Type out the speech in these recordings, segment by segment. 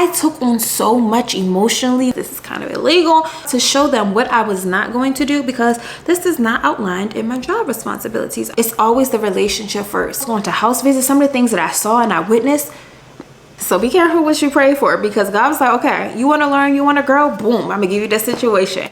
I took on so much emotionally. This is kind of illegal, to show them what I was not going to do, because this is not outlined in my job responsibilities. It's always the relationship first. Going to house visits, some of the things that I saw and I witnessed. So be careful what you pray for, because God was like, okay, you want to learn, you want to grow, boom, I'm gonna give you this situation.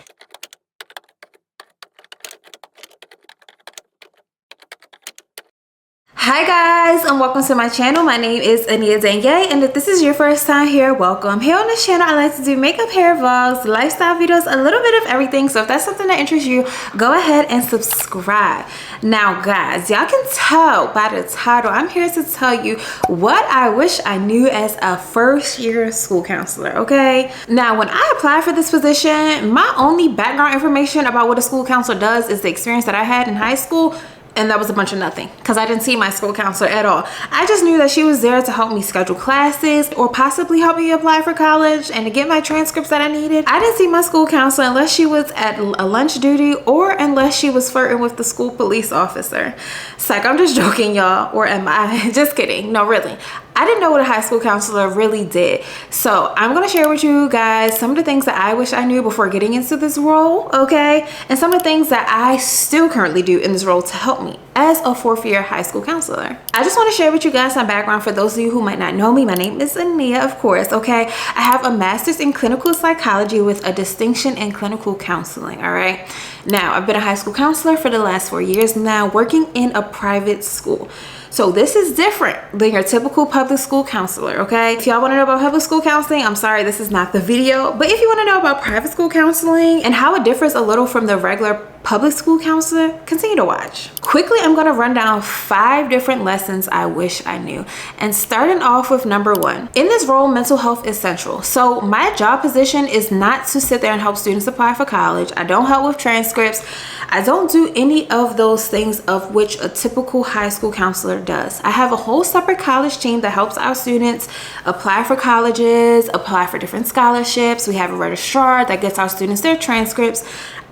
Hi guys, and welcome to my channel. My name is Aniya Danyea, and if this is your first time here, welcome. Here on this channel, I like to do makeup, hair vlogs, lifestyle videos, a little bit of everything. So if that's something that interests you, go ahead and subscribe. Now guys, y'all can tell by the title, I'm here to tell you what I wish I knew as a first-year school counselor, okay? Now, when I applied for this position, my only background information about what a school counselor does is the experience that I had in high school. And that was a bunch of nothing, because I didn't see my school counselor at all. I just knew that she was there to help me schedule classes or possibly help me apply for college and to get my transcripts that I needed. I didn't see my school counselor unless she was at a lunch duty or unless she was flirting with the school police officer. It's like, I'm just joking, y'all, or am I? Just kidding. No, really. I didn't know what a high school counselor really did. So I'm going to share with you guys some of the things that I wish I knew before getting into this role, okay? And some of the things that I still currently do in this role to help me as a fourth-year high school counselor. I just want to share with you guys some background for those of you who might not know me. My name is Aniya, of course, okay? I have a master's in clinical psychology with a distinction in clinical counseling, all right? Now, I've been a high school counselor for the last 4 years now, working in a private school. So this is different than your typical public school counselor, okay? If y'all want to know about public school counseling, I'm sorry, this is not the video. But if you want to know about private school counseling and how it differs a little from the regular public school counselor, continue to watch. Quickly, I'm going to run down 5 different lessons I wish I knew. And starting off with number 1. In this role, mental health is central. So my job position is not to sit there and help students apply for college. I don't help with transcripts. I don't do any of those things of which a typical high school counselor does. I have a whole separate college team that helps our students apply for colleges, apply for different scholarships. We have a registrar that gets our students their transcripts.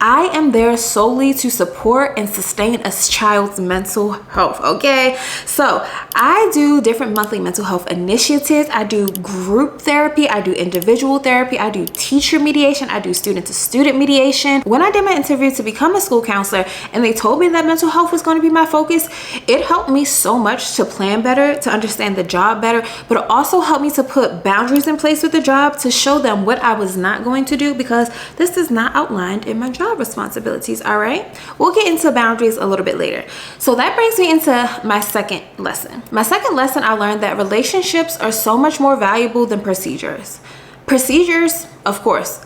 I am there solely to support and sustain a child's mental health, okay? So I do different monthly mental health initiatives. I do group therapy. I do individual therapy. I do teacher mediation. I do student-to-student mediation. When I did my interview to become a school counselor and they told me that mental health was going to be my focus, it helped me so much to plan better, to understand the job better, but it also helped me to put boundaries in place with the job to show them what I was not going to do, because this is not outlined in my job responsibilities. All right, we'll get into boundaries a little bit later. So that brings me into my second lesson. My second lesson, I learned that relationships are so much more valuable than procedures. Procedures, of course,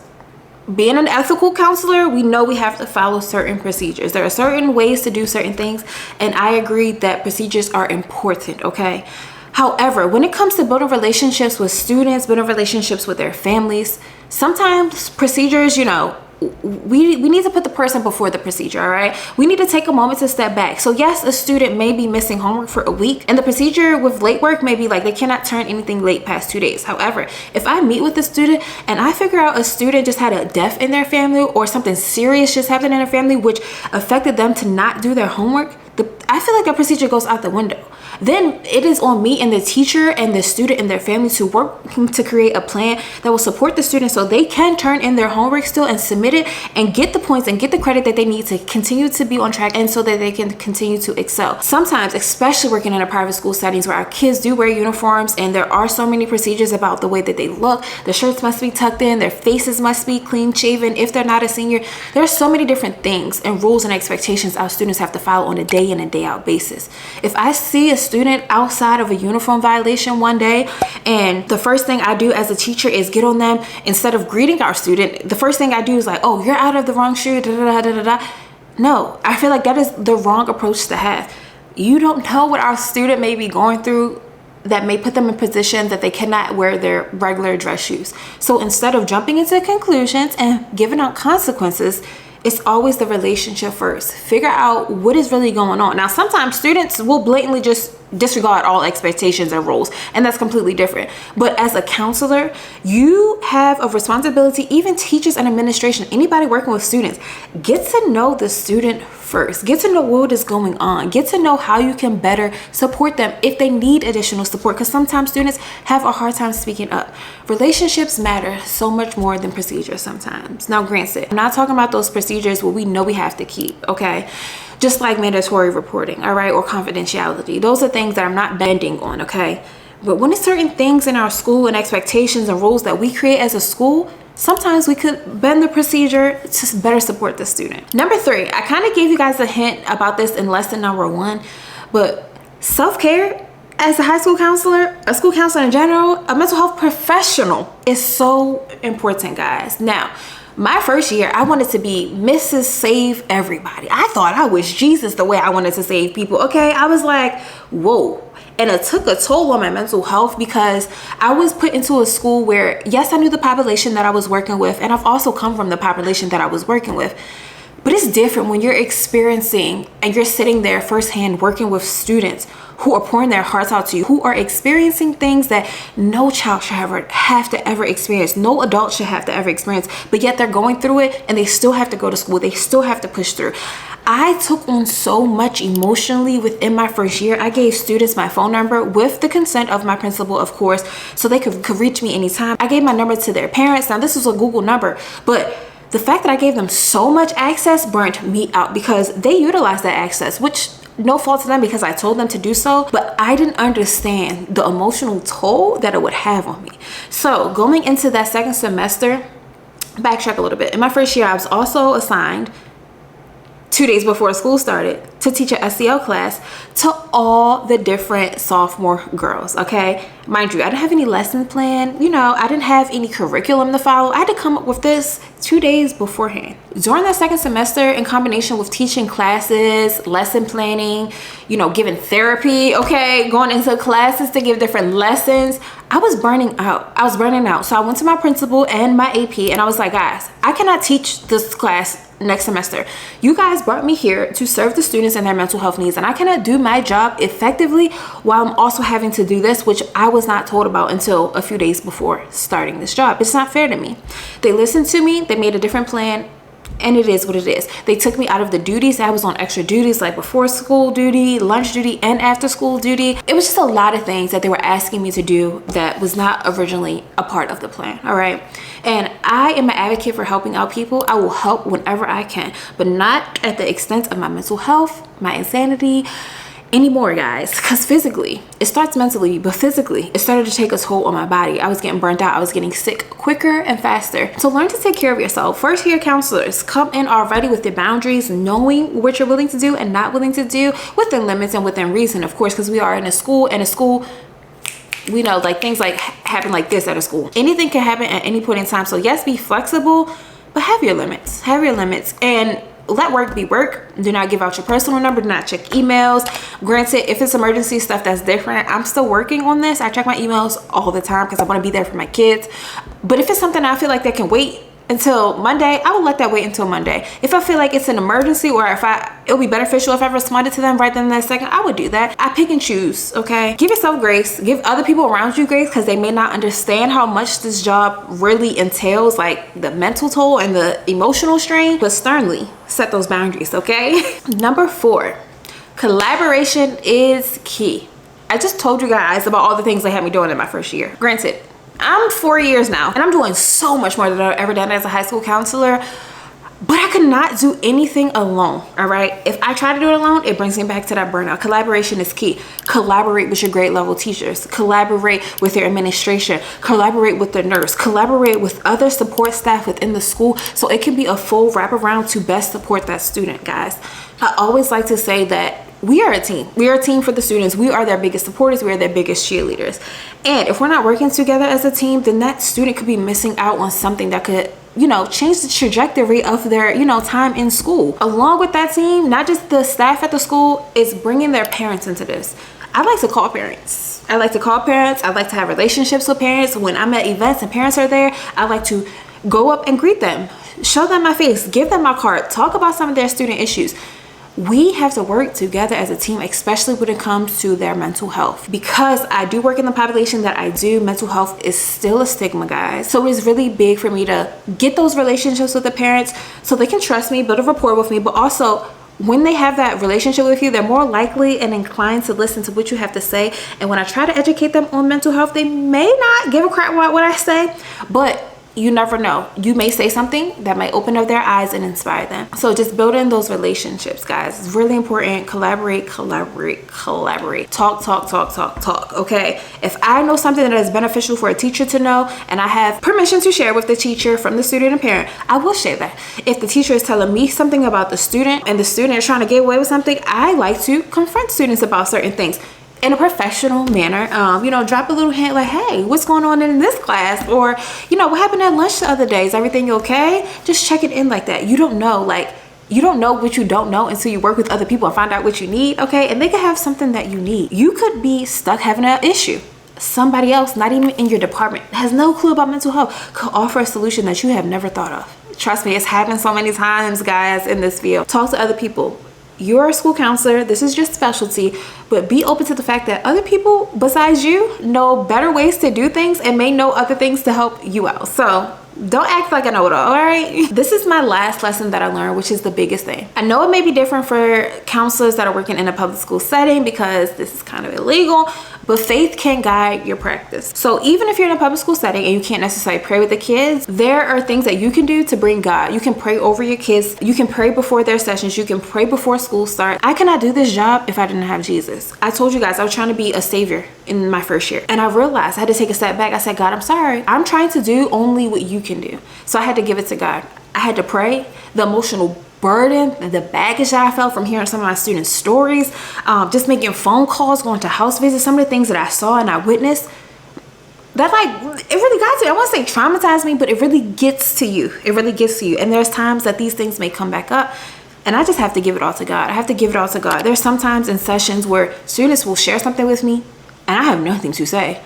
being an ethical counselor, we know we have to follow certain procedures. There are certain ways to do certain things, and I agree that procedures are important, okay? However, when it comes to building relationships with students, building relationships with their families, sometimes procedures, you know, we need to put the person before the procedure, all right? We need to take a moment to step back. So yes, a student may be missing homework for a week, and the procedure with late work may be like they cannot turn anything late past 2 days. However, if I meet with a student and I figure out a student just had a death in their family or something serious just happened in their family which affected them to not do their homework, I feel like a procedure goes out the window. Then it is on me and the teacher and the student and their family to work to create a plan that will support the student so they can turn in their homework still and submit it and get the points and get the credit that they need to continue to be on track and so that they can continue to excel. Sometimes, especially working in a private school settings where our kids do wear uniforms and there are so many procedures about the way that they look, the shirts must be tucked in, their faces must be clean shaven if they're not a senior. There are so many different things and rules and expectations our students have to follow on a day in and day out basis. If I see a student outside of a uniform violation one day and the first thing I do as a teacher is get on them, instead of greeting our student, the first thing I do is like, oh, you're out of the wrong shoe, da da da da da. No, I feel like that is the wrong approach to have. You don't know what our student may be going through that may put them in position that they cannot wear their regular dress shoes. So instead of jumping into conclusions and giving out consequences, it's always the relationship first. Figure out what is really going on. Now, sometimes students will blatantly just disregard all expectations and rules, and that's completely different. But as a counselor, you have a responsibility, even teachers and administration, anybody working with students, get to know the student first. Get to know what is going on. Get to know how you can better support them if they need additional support, because sometimes students have a hard time speaking up. Relationships matter so much more than procedures sometimes. Now granted, I'm not talking about those procedures where we know we have to keep, okay? Just like mandatory reporting, all right, or confidentiality. Those are things that I'm not bending on, okay? But when it's certain things in our school and expectations and rules that we create as a school, sometimes we could bend the procedure to better support the student. Number 3, I kind of gave you guys a hint about this in lesson number 1, but self-care as a high school counselor, a school counselor in general, a mental health professional is so important, guys. Now, my first year, I wanted to be Mrs. Save Everybody. I thought I was Jesus the way I wanted to save people, okay? I was like, whoa. And it took a toll on my mental health because I was put into a school where, yes, I knew the population that I was working with, and I've also come from the population that I was working with. But it's different when you're experiencing and you're sitting there firsthand working with students who are pouring their hearts out to you, who are experiencing things that no child should ever have to ever experience, no adult should have to ever experience, but yet they're going through it and they still have to go to school, they still have to push through. I took on so much emotionally within my first year. I gave students my phone number with the consent of my principal, of course, so they could reach me anytime. I gave my number to their parents. Now this was a Google number, but the fact that I gave them so much access burnt me out because they utilized that access, which no fault to them because I told them to do so, but I didn't understand the emotional toll that it would have on me. So going into that second semester, backtrack a little bit. In my first year, I was also assigned 2 days before school started to teach an SEL class to all the different sophomore girls, okay? Mind you, I didn't have any lesson plan. You know, I didn't have any curriculum to follow. I had to come up with this 2 days beforehand. During that second semester, in combination with teaching classes, lesson planning, you know, giving therapy, okay, going into classes to give different lessons, I was burning out. I was burning out. So I went to my principal and my AP and I was like, guys, I cannot teach this class next semester. You guys brought me here to serve the students and their mental health needs, and I cannot do my job effectively while I'm also having to do this, which I was not told about until a few days before starting this job. It's not fair to me. They listened to me, they made a different plan, and it is what it is. They took me out of the duties. I was on extra duties like before school duty, lunch duty, and after school duty. It was just a lot of things that they were asking me to do that was not originally a part of the plan, all right? And I am an advocate for helping out people. I will help whenever I can, but not at the extent of my mental health, my insanity, anymore, guys, because physically it starts mentally, but physically it started to take a toll on my body. I was getting burnt out. I was getting sick quicker and faster. So learn to take care of yourself. First year counselors, come in already with your boundaries, knowing what you're willing to do and not willing to do within limits and within reason, of course, because we are in a school, and a school, we know, like, things like happen like this at a school. Anything can happen at any point in time. So yes, be flexible, but have your limits. Have your limits, and let work be work. Do not give out your personal number. Do not check emails. Granted, if it's emergency stuff, that's different. I'm still working on this. I check my emails all the time because I want to be there for my kids. But if it's something I feel like that can wait until Monday, I will let that wait until Monday. If I feel like it's an emergency, or if it'll be beneficial if I responded to them right then and that second, I would do that. I pick and choose, okay? Give yourself grace. Give other people around you grace, because they may not understand how much this job really entails, like the mental toll and the emotional strain, but sternly set those boundaries, okay? Number 4, collaboration is key. I just told you guys about all the things they had me doing in my first year. Granted, I'm 4 years now and I'm doing so much more than I've ever done as a high school counselor, but I could not do anything alone, all right? If I try to do it alone, it brings me back to that burnout. Collaboration is key. Collaborate with your grade level teachers. Collaborate with your administration. Collaborate with the nurse. Collaborate with other support staff within the school so it can be a full wraparound to best support that student, guys. I always like to say that we are a team. We are a team for the students. We are their biggest supporters. We are their biggest cheerleaders. And if we're not working together as a team, then that student could be missing out on something that could, you know, change the trajectory of their, you know, time in school. Along with that team, not just the staff at the school, is bringing their parents into this. I like to call parents. I like to call parents. I like to have relationships with parents. When I'm at events and parents are there, I like to go up and greet them, show them my face, give them my card, talk about some of their student issues. We have to work together as a team, especially when it comes to their mental health. Because I do work in the population that I do, mental health is still a stigma, guys. So it's really big for me to get those relationships with the parents so they can trust me, build a rapport with me, but also when they have that relationship with you, they're more likely and inclined to listen to what you have to say. And when I try to educate them on mental health, they may not give a crap about what I say, but you never know. You may say something that might open up their eyes and inspire them. So just building those relationships, guys, is really important. Collaborate. Talk, okay? If I know something that is beneficial for a teacher to know and I have permission to share with the teacher from the student and parent, I will share that. If the teacher is telling me something about the student and the student is trying to get away with something, I like to confront students about certain things in a professional manner. Drop a little hint like, hey, what's going on in this class? Or, what happened at lunch the other day? Is everything okay? Just check it in like that. You don't know, you don't know what you don't know until you work with other people and find out what you need, okay? And they could have something that you need. You could be stuck having an issue. Somebody else, not even in your department, has no clue about mental health, could offer a solution that you have never thought of. Trust me, it's happened so many times, guys, in this field. Talk to other people. You're a school counselor, this is your specialty, but be open to the fact that other people besides you know better ways to do things and may know other things to help you out. So don't act like a know-it-all, all right? This is my last lesson that I learned, which is the biggest thing. I know it may be different for counselors that are working in a public school setting because this is kind of illegal, but faith can guide your practice. So even if you're in a public school setting and you can't necessarily pray with the kids, there are things that you can do to bring God. You can pray over your kids. You can pray before their sessions. You can pray before school starts. I cannot do this job if I didn't have Jesus. I told you guys I was trying to be a savior in my first year, and I realized I had to take a step back. I said, God, I'm sorry. I'm trying to do only what you can do. So I had to give it to God. I had to pray. The emotional burden, the baggage that I felt from hearing some of my students' stories, just making phone calls, going to house visits, some of the things that I saw and I witnessed, that it really got to me. I won't say traumatized me, but it really gets to you. It really gets to you. And there's times that these things may come back up, and I just have to give it all to God. I have to give it all to God. There's sometimes in sessions where students will share something with me and I have nothing to say.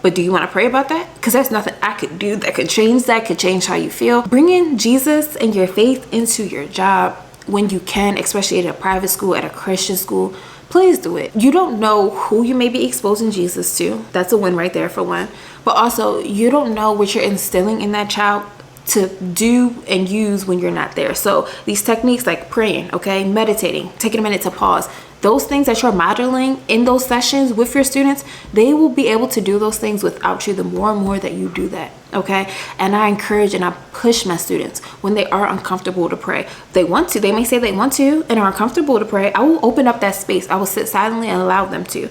But do you want to pray about that? Because there's nothing I could do that could change that, could change how you feel. Bringing Jesus and your faith into your job when you can, especially at a private school, at a Christian school, please do it. You don't know who you may be exposing Jesus to. That's a win right there for one. But also, you don't know what you're instilling in that child to do and use when you're not there. So these techniques like praying, okay, meditating, taking a minute to pause, those things that you're modeling in those sessions with your students, they will be able to do those things without you the more and more that you do that, okay? And I encourage and I push my students when they are uncomfortable to pray. They want to, they may say they want to and are uncomfortable to pray. I will open up that space. I will sit silently and allow them to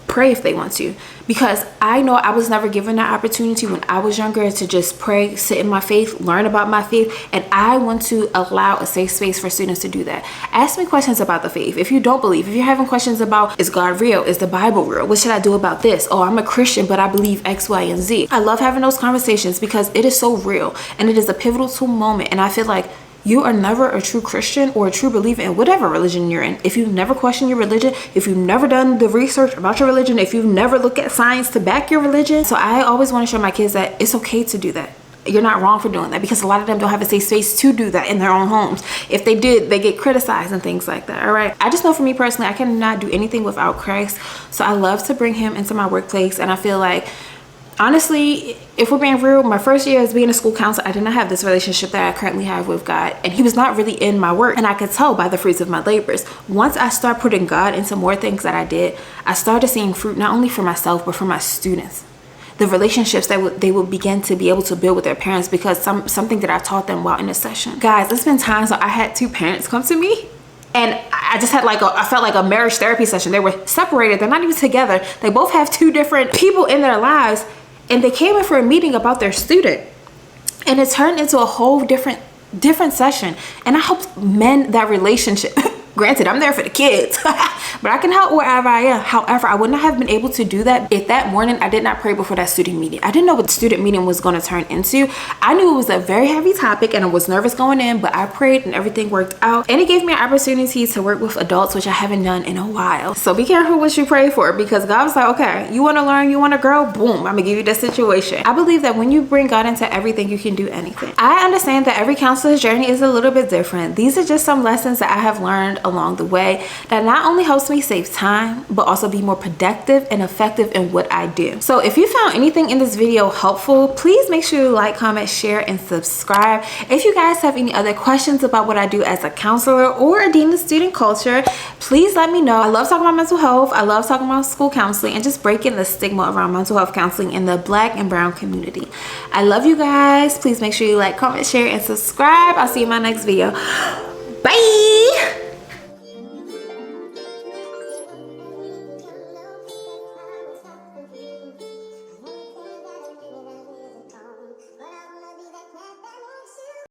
pray if they want to, because I know I was never given that opportunity when I was younger to just pray, sit in my faith, learn about my faith, and I want to allow a safe space for students to do that. Ask me questions about the faith. If you don't believe, if you're having questions about, is God real? Is the Bible real? What should I do about this? Oh, I'm a Christian, but I believe X, Y, and Z. I love having those conversations because it is so real and it is a pivotal moment, and I feel like you are never a true Christian or a true believer in whatever religion you're in if you've never questioned your religion, if you've never done the research about your religion, if you've never looked at science to back your religion. So I always want to show my kids that it's okay to do that. You're not wrong for doing that, because a lot of them don't have a safe space to do that in their own homes. If they did, they get criticized and things like that, all right? I just know for me personally, I cannot do anything without Christ. So I love to bring him into my workplace, and I feel like, honestly, if we're being real, my first year as being a school counselor, I did not have this relationship that I currently have with God, and he was not really in my work, and I could tell by the fruits of my labors. Once I started putting God into more things that I did, I started seeing fruit not only for myself but for my students. The relationships that they would begin to be able to build with their parents because something that I taught them while in a session. Guys, there's been times where I had two parents come to me, and I just had I felt like a marriage therapy session. They were separated, they're not even together. They both have two different people in their lives, and they came in for a meeting about their student, and it turned into a whole different session, and I helped mend that relationship. Granted, I'm there for the kids, but I can help wherever I am. However, I would not have been able to do that if that morning I did not pray before that student meeting. I didn't know what the student meeting was going to turn into. I knew it was a very heavy topic and I was nervous going in, but I prayed and everything worked out. And it gave me an opportunity to work with adults, which I haven't done in a while. So be careful what you pray for, because God was like, okay, you want to learn, you want to grow, boom, I'm gonna give you that situation. I believe that when you bring God into everything, you can do anything. I understand that every counselor's journey is a little bit different. These are just some lessons that I have learned along the way that not only helps me save time, but also be more productive and effective in what I do. So if you found anything in this video helpful, please make sure you like, comment, share, and subscribe. If you guys have any other questions about what I do as a counselor or a dean of student culture, please let me know. I love talking about mental health. I love talking about school counseling and just breaking the stigma around mental health counseling in the Black and brown community. I love you guys. Please make sure you like, comment, share, and subscribe. I'll see you in my next video. Bye.